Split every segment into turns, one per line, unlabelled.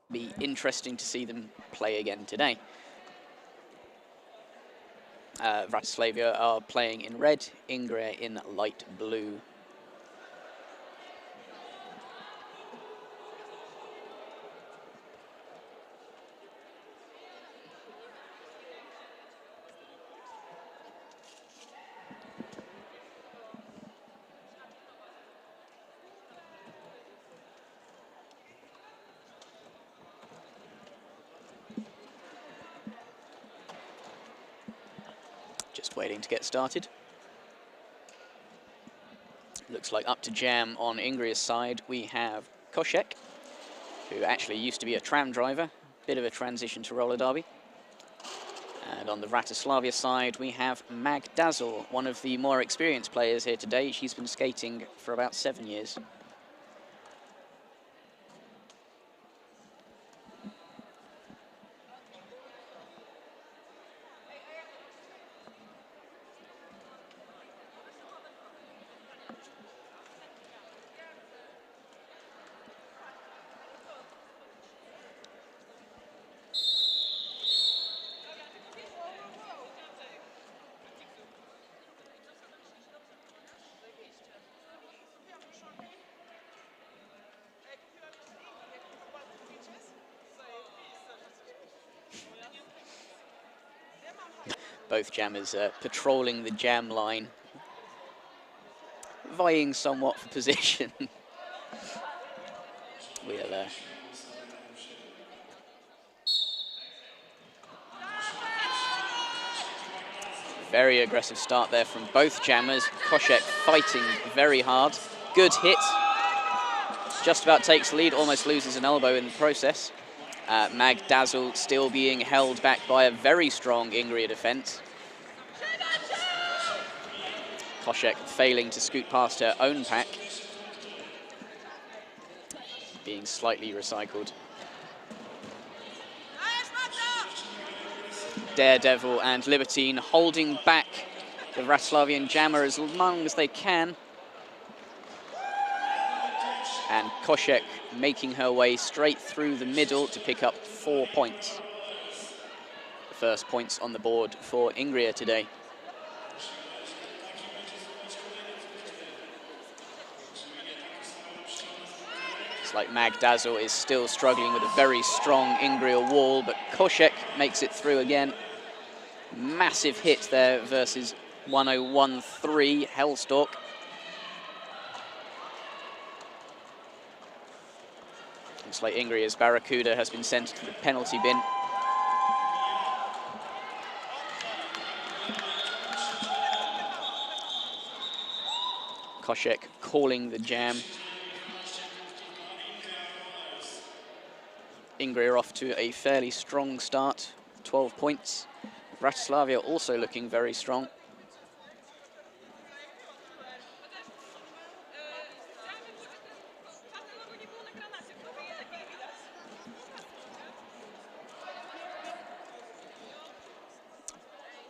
Be interesting to see them play again today. Vratislavia are playing in red, Ingria in light blue. Just waiting to get started. Looks like up to jam on Ingria's side. We have Košek, who actually used to be a tram driver, bit of a transition to roller derby. And on the Vratislavia side, we have Madchix, one of the more experienced players here today. She's been skating for about 7 years. Both jammers patrolling the jam line, vying somewhat for position. We'll very aggressive start there from both jammers. Košek fighting very hard. Good hit. Just about takes the lead, almost loses an elbow in the process. Madchix still being held back by a very strong Ingria defense. Košek failing to scoot past her own pack. Being slightly recycled. Daredevil and Libertine holding back the Vratislavian jammer as long as they can. And Košek making her way straight through the middle to pick up 4 points. The first points on the board for Ingria today. It's like Madchix is still struggling with a very strong Ingria wall, but Košek makes it through again. Massive hit there versus 1013 Hellstalk. Looks like Ingria's Barracuda has been sent to the penalty bin. Košek calling the jam. Ingria off to a fairly strong start, 12 points. Vratislavia also looking very strong.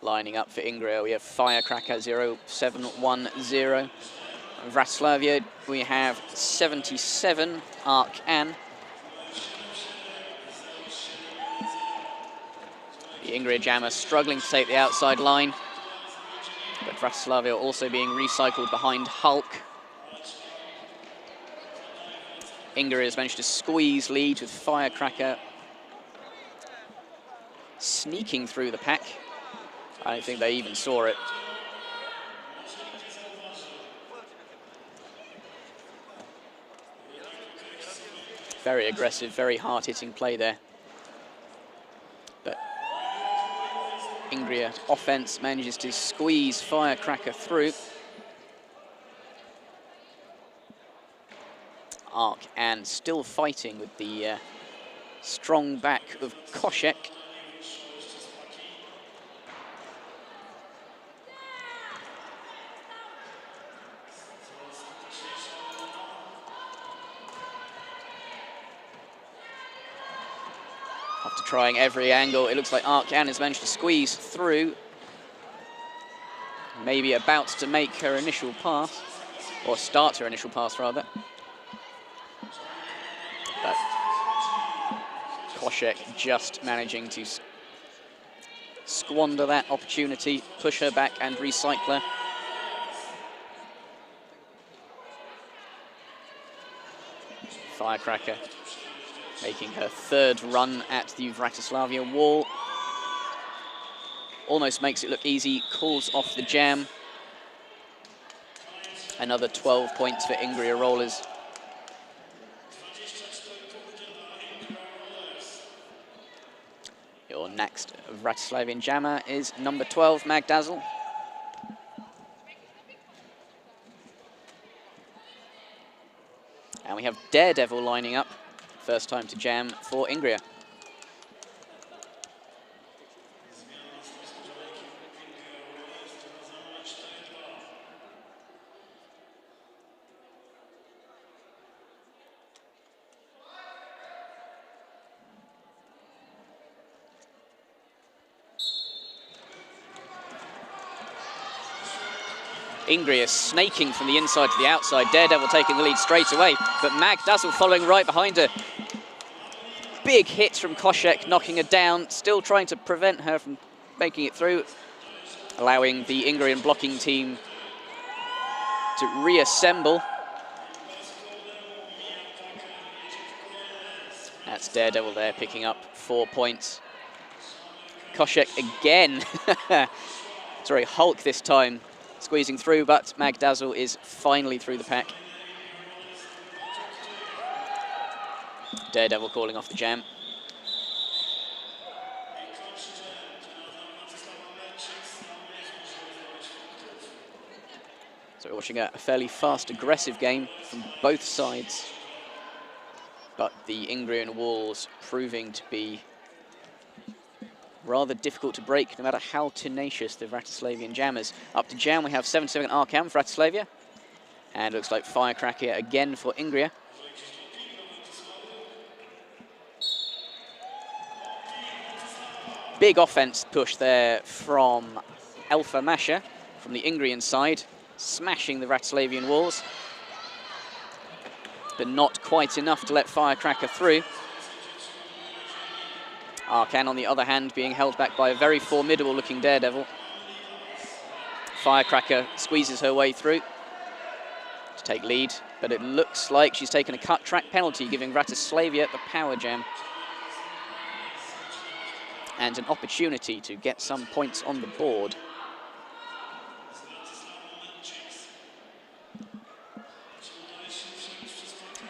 Lining up for Ingria, we have Firecracker 0710. Vratislavia, we have 77, Arc Ann. The Ingria jammer struggling to take the outside line, but Vratislavia also being recycled behind Hulk. Ingria has managed to squeeze lead with Firecracker sneaking through the pack. I don't think they even saw it. Very aggressive, very hard-hitting play there. But Ingria offense manages to squeeze Firecracker through. Arc and still fighting with the strong back of Košek. After trying every angle, it looks like Arc Ann has managed to squeeze through. Maybe about to make her initial pass, or start her initial pass rather. But Koshek just managing to squander that opportunity, push her back and recycle her. Firecracker making her third run at the Vratislavia wall. Almost makes it look easy, calls off the jam. Another 12 points for Ingria rollers. Your next Vratislavian jammer is number 12, Magdazzle. And we have Daredevil lining up. First time to jam for Ingria. Ingria snaking from the inside to the outside. Daredevil taking the lead straight away, but Magdazzle following right behind her. Big hits from Koshek, knocking her down, still trying to prevent her from making it through, allowing the Ingrian blocking team to reassemble. That's Daredevil there, picking up 4 points. Koshek again, sorry, Hulk this time, squeezing through, but Magdazzle is finally through the pack. Daredevil calling off the jam. So we're watching a fairly fast, aggressive game from both sides, but the Ingrian walls proving to be rather difficult to break, no matter how tenacious the Vratislavian jammers. Up to jam, we have 7-2 Arkham for Vratislavia. And looks like Firecracker again for Ingria. Big offense push there from Alpha Masha from the Ingrian side, smashing the Vratislavian walls. But not quite enough to let Firecracker through. Arkan, on the other hand, being held back by a very formidable looking Daredevil. Firecracker squeezes her way through to take lead, but it looks like she's taken a cut track penalty, giving Vratislavia the power jam. And an opportunity to get some points on the board.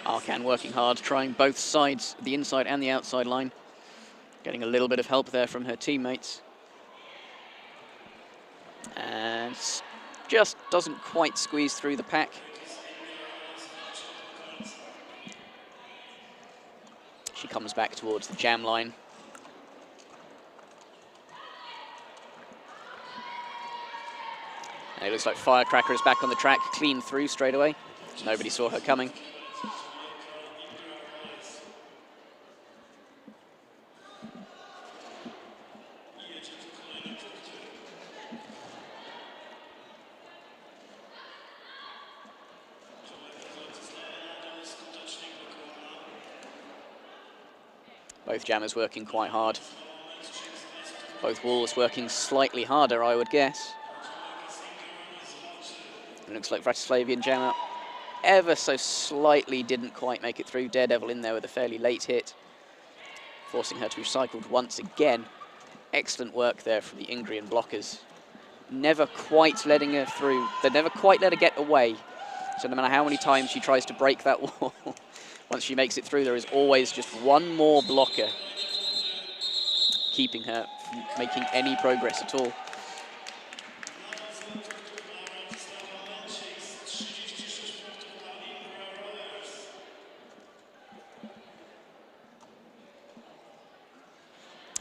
Arkan working hard, trying both sides, the inside and the outside line. Getting a little bit of help there from her teammates. And just doesn't quite squeeze through the pack. She comes back towards the jam line. And it looks like Firecracker is back on the track, clean through straight away. Nobody saw her coming. Both jammers working quite hard. Both walls working slightly harder, I would guess. It looks like Vratislavian jammer ever so slightly didn't quite make it through. Daredevil in there with a fairly late hit, forcing her to be cycled once again. Excellent work there from the Ingrian blockers. Never quite letting her through. They never quite let her get away. So no matter how many times she tries to break that wall, once she makes it through, there is always just one more blocker keeping her from making any progress at all.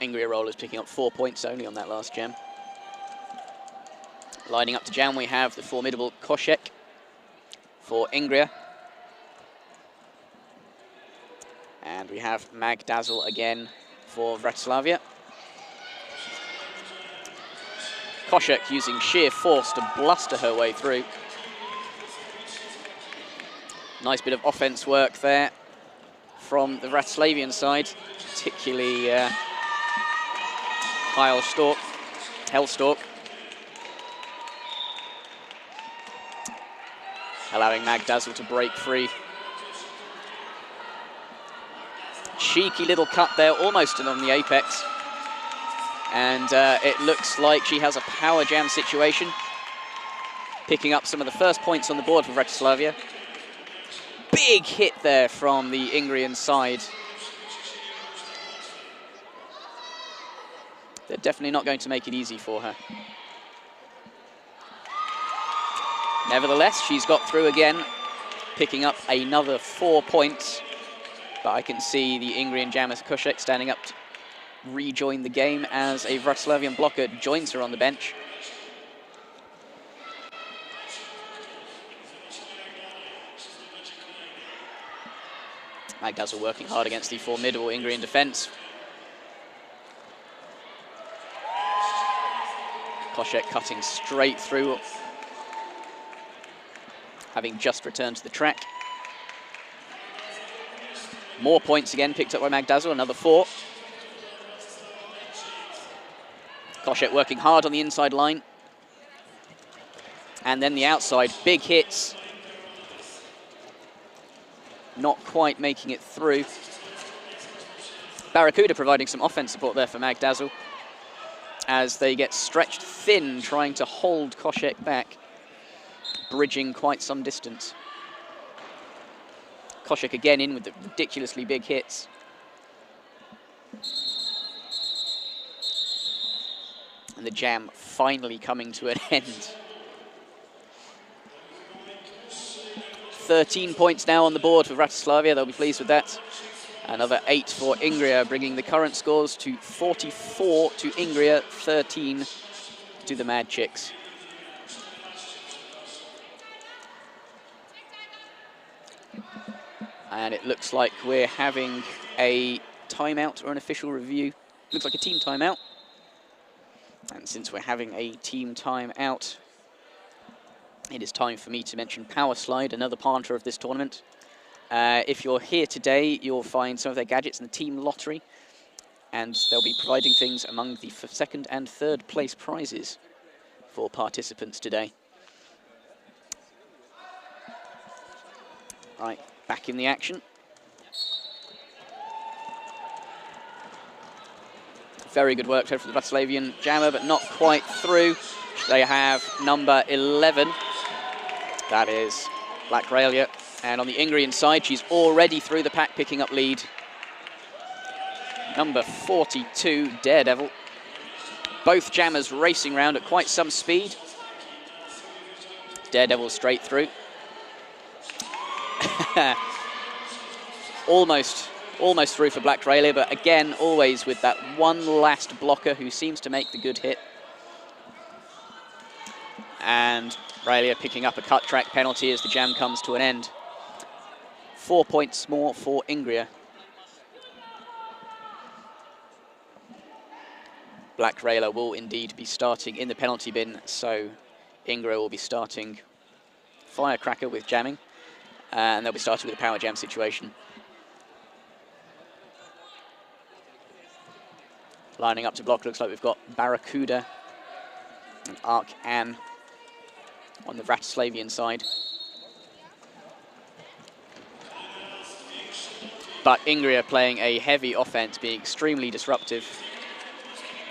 Ingria rollers picking up 4 points only on that last jam. Lining up to jam, we have the formidable Koshek for Ingria. And we have Magdazzle again for Vratislavia. Koshek using sheer force to bluster her way through. Nice bit of offense work there from the Vratislavian side, particularly Hellstalk, allowing Magdazzle to break free. Cheeky little cut there, almost on the apex. And it looks like she has a power jam situation, picking up some of the first points on the board for Vratislavia. Big hit there from the Ingrian side. They're definitely not going to make it easy for her. Nevertheless, she's got through again, picking up another 4 points. But I can see the Ingrian jammer Koshek standing up to rejoin the game as a Vratislavian blocker joins her on the bench. Magdazzle working hard against the formidable Ingrian defense. Koshek cutting straight through, having just returned to the track. More points again picked up by Magdazzle, another 4. Koshek working hard on the inside line. And then the outside, big hits. Not quite making it through. Barracuda providing some offense support there for Magdazzle as they get stretched thin, trying to hold Koshek back, bridging quite some distance. Koshek again in with the ridiculously big hits. And the jam finally coming to an end. 13 points now on the board for Vratislavia, they'll be pleased with that. Another 8 for Ingria, bringing the current scores to 44 to Ingria, 13 to the Madchix. And it looks like we're having a timeout or an official review. Looks like a team timeout. And since we're having a team timeout, it is time for me to mention Power Slide, another partner of this tournament. If you're here today, you'll find some of their gadgets in the team lottery, and they'll be providing things among the second and third place prizes for participants today. Right, back in the action. Very good work there for the Vratislavian jammer, but not quite through. They have number 11. That is Black Raelia. And on the Ingrian side, she's already through the pack, picking up lead. Number 42, Daredevil. Both jammers racing round at quite some speed. Daredevil straight through. Almost through for Black Raelia, but again, always with that one last blocker who seems to make the good hit. And Raelia picking up a cut track penalty as the jam comes to an end. 4 points more for Ingria. Black Raelia will indeed be starting in the penalty bin, so Ingria will be starting Firecracker with jamming, and they'll be starting with a power jam situation. Lining up to block, looks like we've got Barracuda and Arc Ann on the Vratislavian side. But Ingria playing a heavy offense, being extremely disruptive,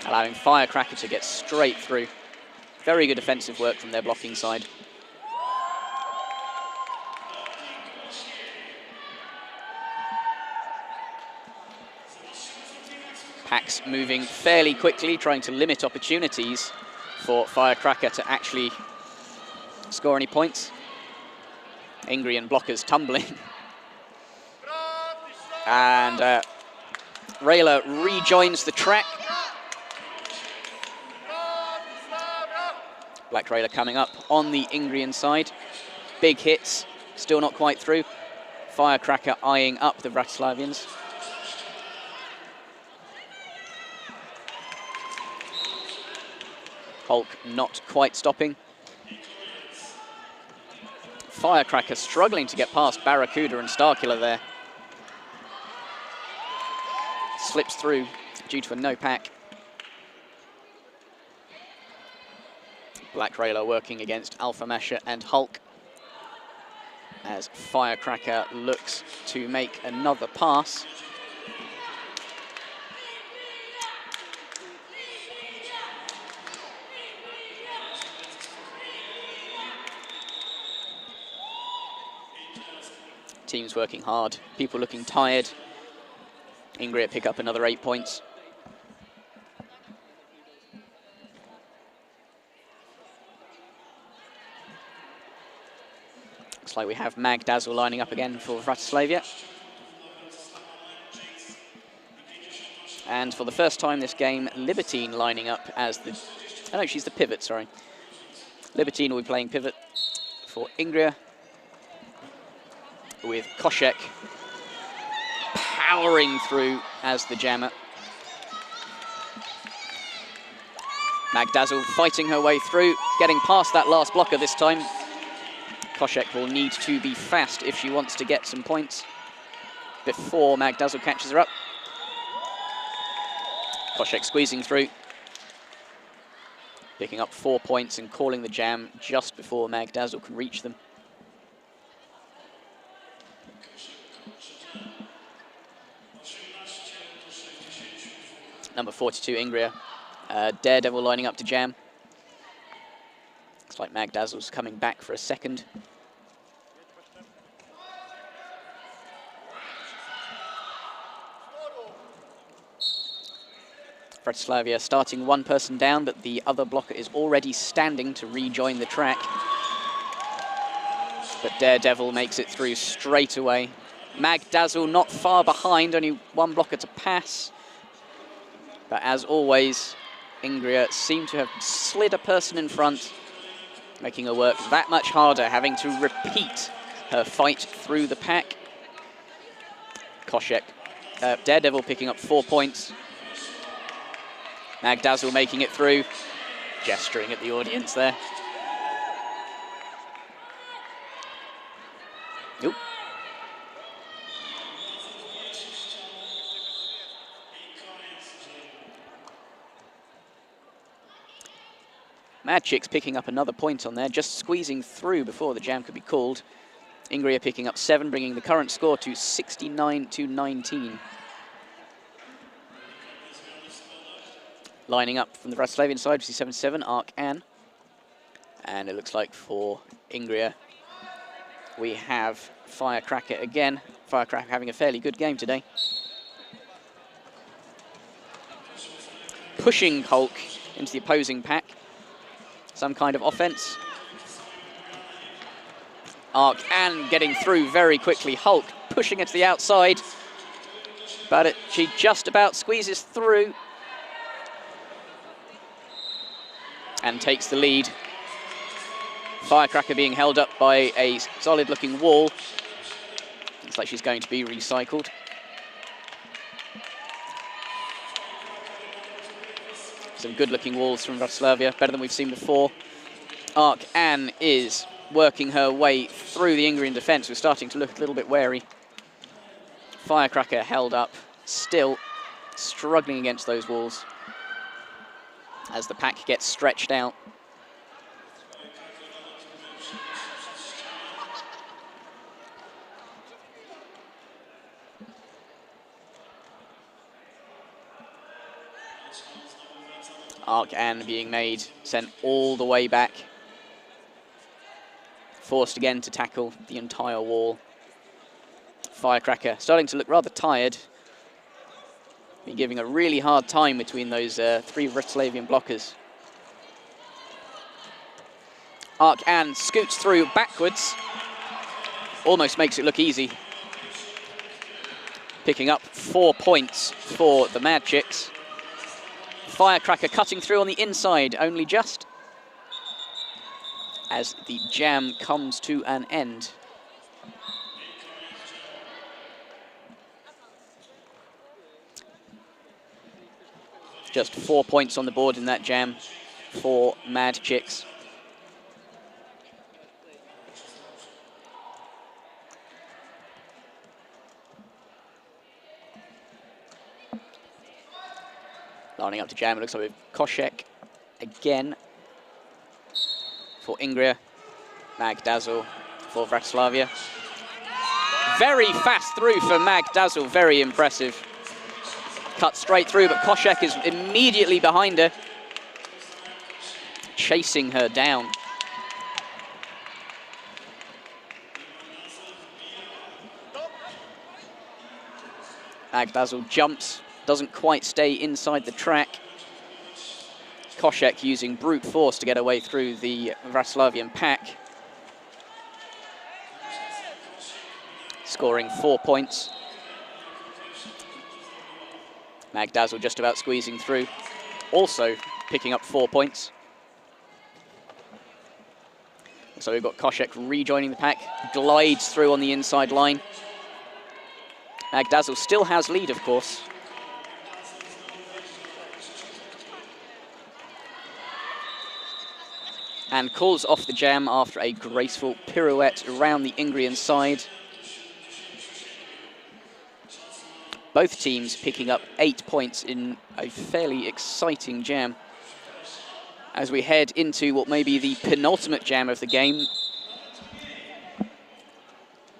allowing Firecracker to get straight through. Very good defensive work from their blocking side. Packs moving fairly quickly, trying to limit opportunities for Firecracker to actually score any points. Ingrian blockers tumbling. And Raelia rejoins the track. Black Raelia coming up on the Ingrian side. Big hits, still not quite through. Firecracker eyeing up the Vratislavians. Hulk not quite stopping. Firecracker struggling to get past Barracuda and Starkiller there. slips through due to a no pack. Black Railer working against Alpha Masher and Hulk, as Firecracker looks to make another pass. Teams working hard, people looking tired. Ingria pick up another 8 points. Looks like we have Magdazzle lining up again for Vratislavia. And for the first time this game, Libertine lining up as the... Oh no, she's the pivot, sorry. Libertine will be playing pivot for Ingria, with Koshek powering through as the jammer. Magdazzle fighting her way through, getting past that last blocker this time. Koshek will need to be fast if she wants to get some points before Magdazzle catches her up. Koshek squeezing through, picking up 4 points and calling the jam just before Magdazzle can reach them. Number 42, Ingria. Daredevil lining up to jam. Looks like Magdazzle's coming back for a second. Vratislavia starting one person down, but the other blocker is already standing to rejoin the track. But Daredevil makes it through straight away. Magdazzle not far behind, only one blocker to pass. But as always, Ingria seem to have slid a person in front, making her work that much harder, having to repeat her fight through the pack. Koshek, Daredevil picking up 4 points. Magdazzle making it through, gesturing at the audience there. Nope. Madchix picking up another point on there, just squeezing through before the jam could be called. Ingria picking up 7, bringing the current score to 69-19. Lining up from the Vratislavian side, we see 77, Ark Ann. And it looks like for Ingria, we have Firecracker again. Firecracker having a fairly good game today. Pushing Hulk into the opposing pack. Some kind of offense. Ark Ann getting through very quickly. Hulk pushing it to the outside. But she just about squeezes through. And takes the lead. Firecracker being held up by a solid-looking wall. Looks like she's going to be recycled. Some good-looking walls from Vratislavia, better than we've seen before. Ark Ann is working her way through the Ingrian defence. We're starting to look a little bit wary. Firecracker held up, still struggling against those walls as the pack gets stretched out. Ark Ann being made, sent all the way back. Forced again to tackle the entire wall. Firecracker starting to look rather tired. Been giving a really hard time between those 3 Vratislavian blockers. Ark Ann scoots through backwards. Almost makes it look easy. Picking up 4 points for the Madchix. Firecracker cutting through on the inside, only just, as the jam comes to an end. Just 4 points on the board in that jam for Madchix. Lining up to jam, it looks like with Koshek again for Ingria. Magdazzle for Vratislavia. Very fast through for Magdazzle, very impressive. Cut straight through, but Koshek is immediately behind her, chasing her down. Magdazzle jumps, doesn't quite stay inside the track. Koshek using brute force to get away through the Vratislavian pack. Scoring 4 points. Magdazzle just about squeezing through, also picking up 4 points. So we've got Koshek rejoining the pack, glides through on the inside line. Magdazzle still has lead, of course. And calls off the jam after a graceful pirouette around the Ingrian side. Both teams picking up 8 points in a fairly exciting jam. As we head into what may be the penultimate jam of the game,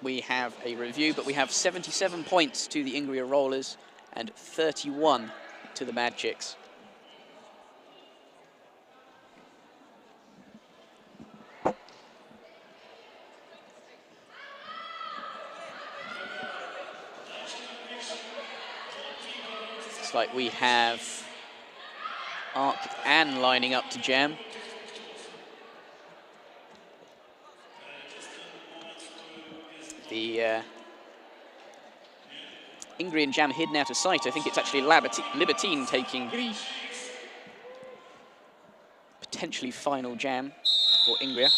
we have a review, but we have 77 points to the Ingria Rollers and 31 to the Madchix. Looks like we have Ark Ann lining up to jam. The Ingrian jam hidden out of sight. I think it's actually Libertine taking the potentially final jam for Ingria.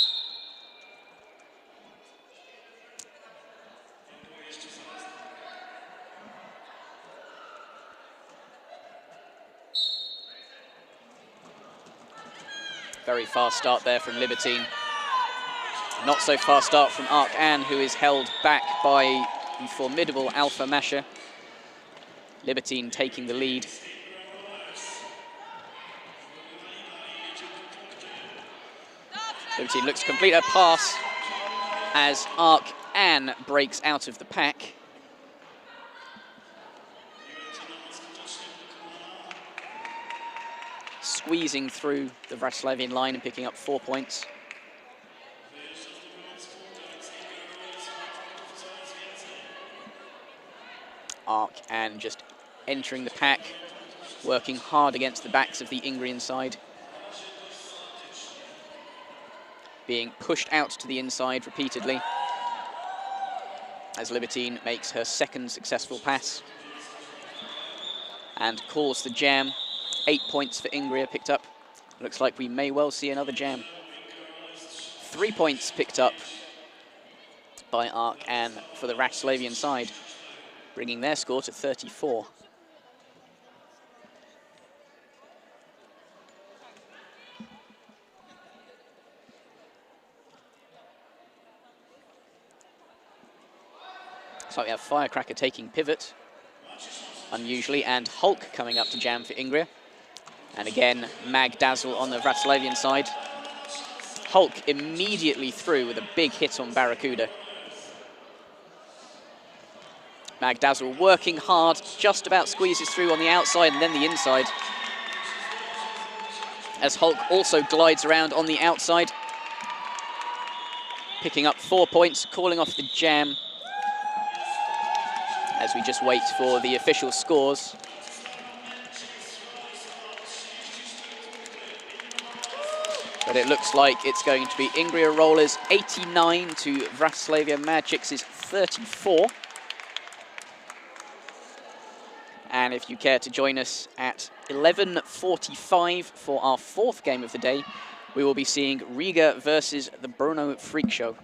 Very fast start there from Libertine. Not so fast start from Ark Ann, who is held back by the formidable Alpha Masher. Libertine taking the lead. Libertine looks to complete her pass as Ark Ann breaks out of the pack. Squeezing through the Vratislavian line and picking up 4 points. Ark Ann just entering the pack, working hard against the backs of the Ingrian side. Being pushed out to the inside repeatedly as Libertine makes her second successful pass and calls the jam. 8 points for Ingria picked up. Looks like we may well see another jam. 3 points picked up by Ark Ann for the Vratislavian side, bringing their score to 34. So we have Firecracker taking pivot, unusually, and Hulk coming up to jam for Ingria. And again, Magdazzle on the Vratislavian side. Hulk immediately through with a big hit on Barracuda. Magdazzle working hard, just about squeezes through on the outside and then the inside. As Hulk also glides around on the outside. Picking up 4 points, calling off the jam. As we just wait for the official scores. But it looks like it's going to be Ingria Rollers 89 to Vratislavia Madchix's 34. And if you care to join us at 11:45 for our fourth game of the day, we will be seeing Riga versus the Brno Freak Show.